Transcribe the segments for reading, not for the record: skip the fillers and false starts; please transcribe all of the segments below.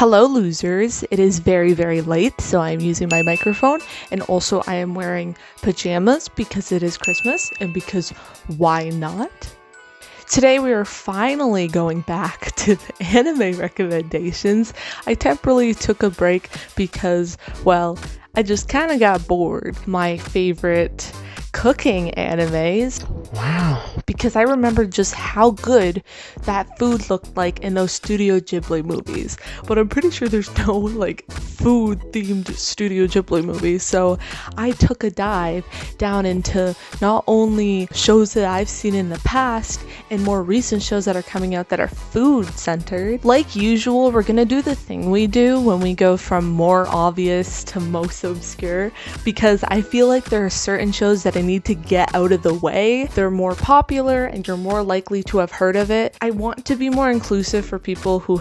Hello losers, it is very late, so I am using my microphone, and also I am wearing pajamas because it is Christmas and because why not? Today we are finally going back to the anime recommendations. I temporarily took a break because, well, I just kind of got bored. My favorite cooking animes. Wow. Because I remember just how good that food looked like in those Studio Ghibli movies. But I'm pretty sure there's no like food themed Studio Ghibli movies. So I took a dive down into not only shows that I've seen in the past and more recent shows that are coming out that are food centered. Like usual, we're gonna do the thing we do when we go from more obvious to most obscure, because I feel like there are certain shows that I need to get out of the way. They're more popular and you're more likely to have heard of it. I want to be more inclusive for people who,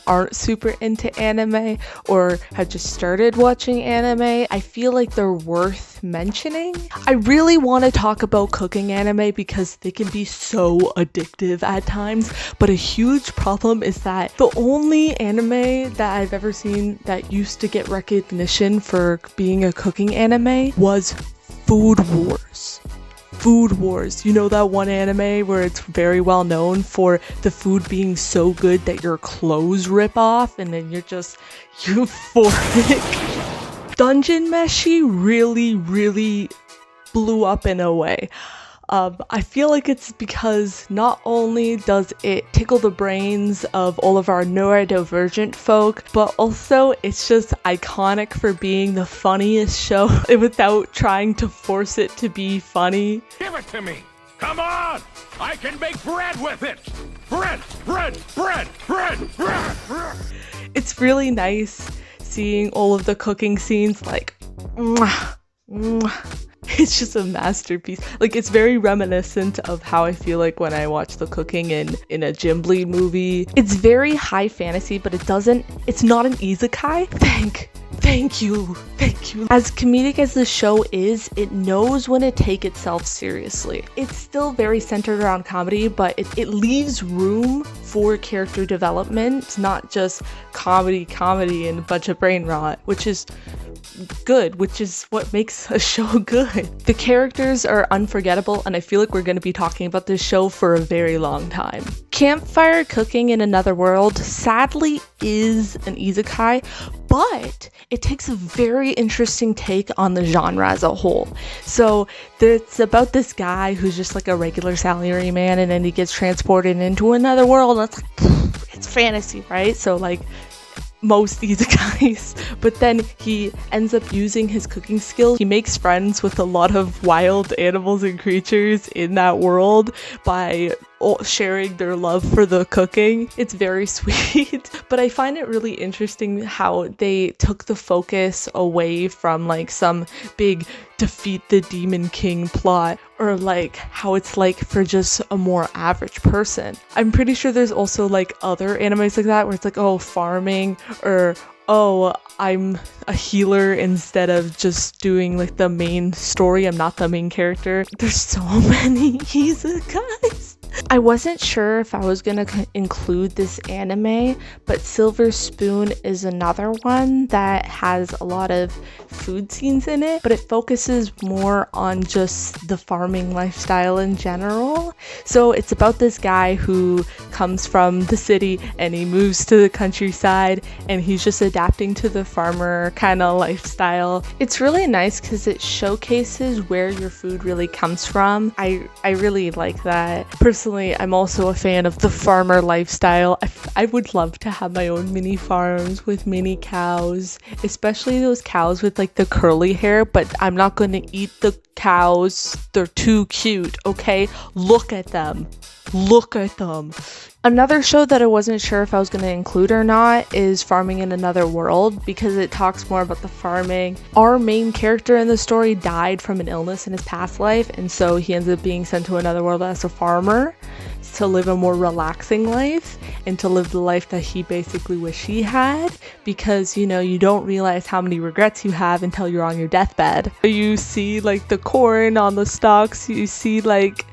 aren't super into anime or have just started watching anime. I feel like they're worth mentioning. I really want to talk about cooking anime because they can be so addictive at times, but a huge problem is that the only anime that I've ever seen that used to get recognition for being a cooking anime was Food Wars. Food Wars. You know that one anime where it's very well known for the food being so good that your clothes rip off and then you're just euphoric? Dungeon Meshi really blew up in a way. I feel like it's because not only does it tickle the brains of all of our neurodivergent folk, but also it's just iconic for being the funniest show without trying to force it to be funny. Give it to me! Come on! I can make bread with it! Bread! It's really nice seeing all of the cooking scenes like mwah, mwah. It's just a masterpiece. Like, it's very reminiscent of how I feel like when I watch the cooking in a Ghibli movie. It's very high fantasy, but it's not an isekai. Thank you. As comedic as the show is, it knows when to take itself seriously. It's still very centered around comedy, but it leaves room for character development, not just comedy and a bunch of brain rot, which is good, which is what makes a show good. The characters are unforgettable, and I feel like we're going to be talking about this show for a very long time. Campfire Cooking in Another World sadly is an isekai, but it takes a very interesting take on the genre as a whole. So it's about this guy who's just like a regular salary man, and then he gets transported into another world, and it's like, it's fantasy, right? So like most isekais, but then he ends up using his cooking skills. He makes friends with a lot of wild animals and creatures in that world by sharing their love for the cooking. It's very sweet, but I find it really interesting how they took the focus away from like some big defeat the demon king plot, or like how it's like for just a more average person. I'm pretty sure there's also like other animes like that where it's like, oh, farming, or oh, I'm a healer instead of just doing like the main story. I'm not the main character. There's so many isekais. I wasn't sure if I was gonna include this anime, but Silver Spoon is another one that has a lot of food scenes in it, but it focuses more on just the farming lifestyle in general. So it's about this guy who comes from the city and he moves to the countryside, and he's just adapting to the farmer kind of lifestyle. It's really nice because it showcases where your food really comes from. I really like that. Personally, I'm also a fan of the farmer lifestyle. I would love to have my own mini farms with mini cows, especially those cows with like the curly hair, but I'm not going to eat the cows. They're too cute, okay? Look at them. Another show that I wasn't sure if I was going to include or not is Farming in Another World, because it talks more about the farming. Our main character in the story died from an illness in his past life, and so he ends up being sent to another world as a farmer to live a more relaxing life and to live the life that he basically wished he had, because you don't realize how many regrets you have until you're on your deathbed. You see like the corn on the stalks, you see like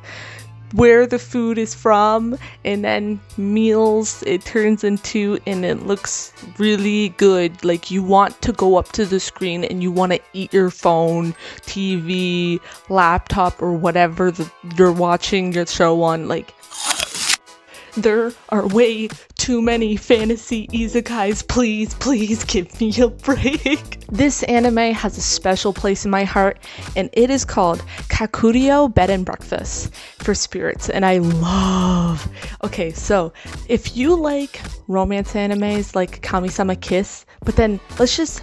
where the food is from, and then meals it turns into, and it looks really good. Like you want to go up to the screen and you want to eat your phone, TV, laptop, or whatever you're watching your show on. Like, there are way too many fantasy isekais. Please give me a break. This anime has a special place in my heart, and it is called Kakuryou Bed and Breakfast for spirits, and I love. Okay, so if you like romance animes like Kami-sama Kiss, but then let's just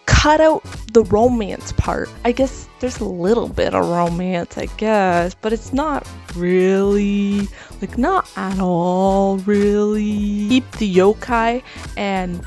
cut out the romance part. I guess there's a little bit of romance, I guess, but it's not really, like, not at all really. Keep the yokai and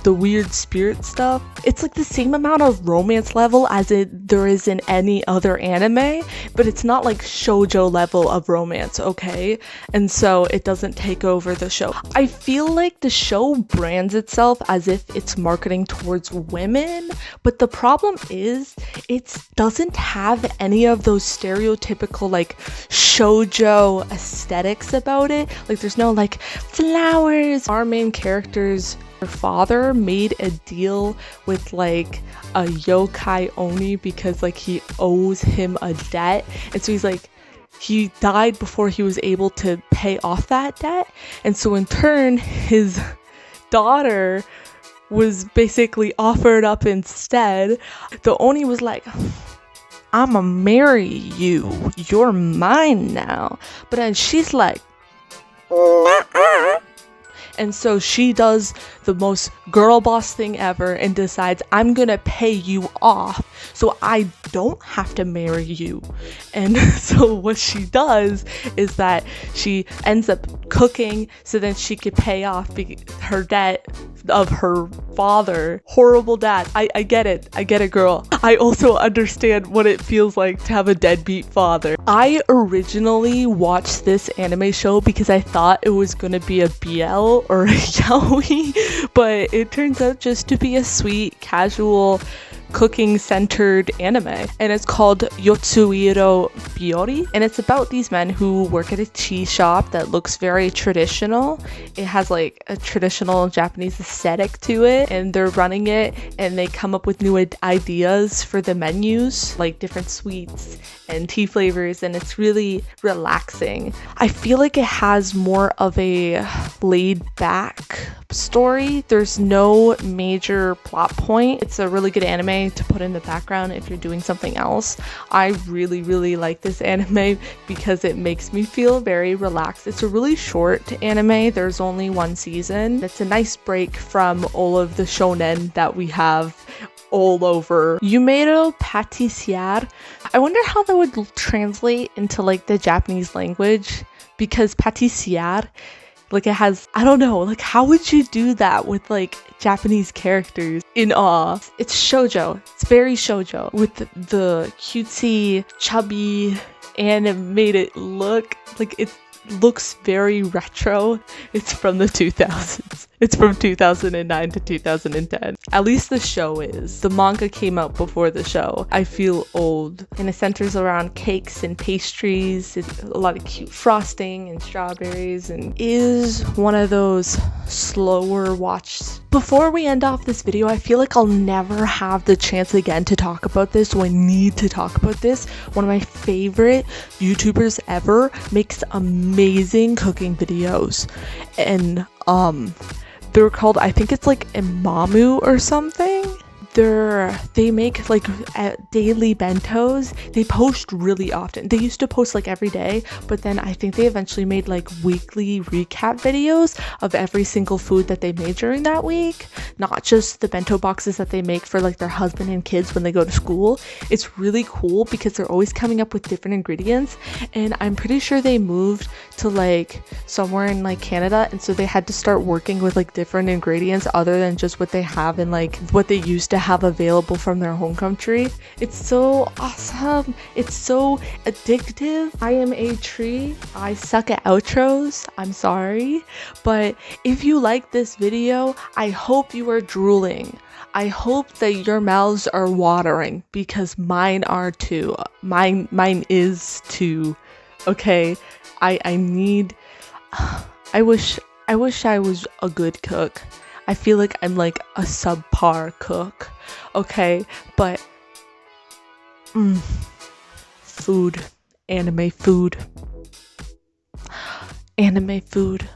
the weird spirit stuff. It's like the same amount of romance level as there is in any other anime, but it's not like shoujo level of romance, okay? And so it doesn't take over the show. I feel like the show brands itself as if it's marketing towards women, but the problem is it doesn't have any of those stereotypical like shoujo aesthetics about it. Like there's no like flowers. Our main characters, her father made a deal with like a yokai oni because like he owes him a debt, and so he's like, he died before he was able to pay off that debt, and so in turn his daughter was basically offered up instead. The oni was like, I'ma marry you, you're mine now, but then she's like, nuh-uh. And so she does the most girl boss thing ever and decides, I'm gonna pay you off so I don't have to marry you. And so what she does is that she ends up cooking so then she could pay off her debt of her father. Horrible dad. I get it, girl. I also understand what it feels like to have a deadbeat father. I originally watched this anime show because I thought it was gonna be a BL or a yaoi, but it turns out just to be a sweet, casual, cooking centered anime, and it's called Yotsuiro Biori, and it's about these men who work at a tea shop that looks very traditional. It has like a traditional Japanese aesthetic to it, and they're running it and they come up with new ideas for the menus, like different sweets and tea flavors, and it's really relaxing. I feel like it has more of a laid back story. There's no major plot point. It's a really good anime to put in the background if you're doing something else. I really like this anime because it makes me feel very relaxed. It's a really short anime. There's only one season. It's a nice break from all of the shonen that we have all over. Yumeiro Patissiere. I wonder how that would translate into like the Japanese language, because patissiere, like it has, I don't know, like how would you do that with like Japanese characters in awe? It's shoujo. It's very shoujo with the cutesy, chubby, animated look. Like it looks very retro. It's from the 2000s. It's from 2009 to 2010. At least the show is. The manga came out before the show. I feel old. And it centers around cakes and pastries. It's a lot of cute frosting and strawberries, and is one of those slower watches. Before we end off this video, I feel like I'll never have the chance again to talk about this, so I need to talk about this. One of my favorite YouTubers ever makes amazing cooking videos, and they're called, I think it's like Imamu or something. They make like daily bentos. They post really often. They used to post like every day, but then I think they eventually made like weekly recap videos of every single food that they made during that week, not just the bento boxes that they make for like their husband and kids when they go to school. It's really cool because they're always coming up with different ingredients, and I'm pretty sure they moved to like somewhere in like Canada, and so they had to start working with like different ingredients other than just what they have and like what they used to have available from their home country. It's so awesome. It's so addictive. I am a tree. I suck at outros. I'm sorry. But if you like this video, I hope you are drooling. I hope that your mouths are watering, because mine are too. Mine is too. Okay, I need. I wish I was a good cook. I feel like I'm like a subpar cook. Okay, but food, anime food, anime food.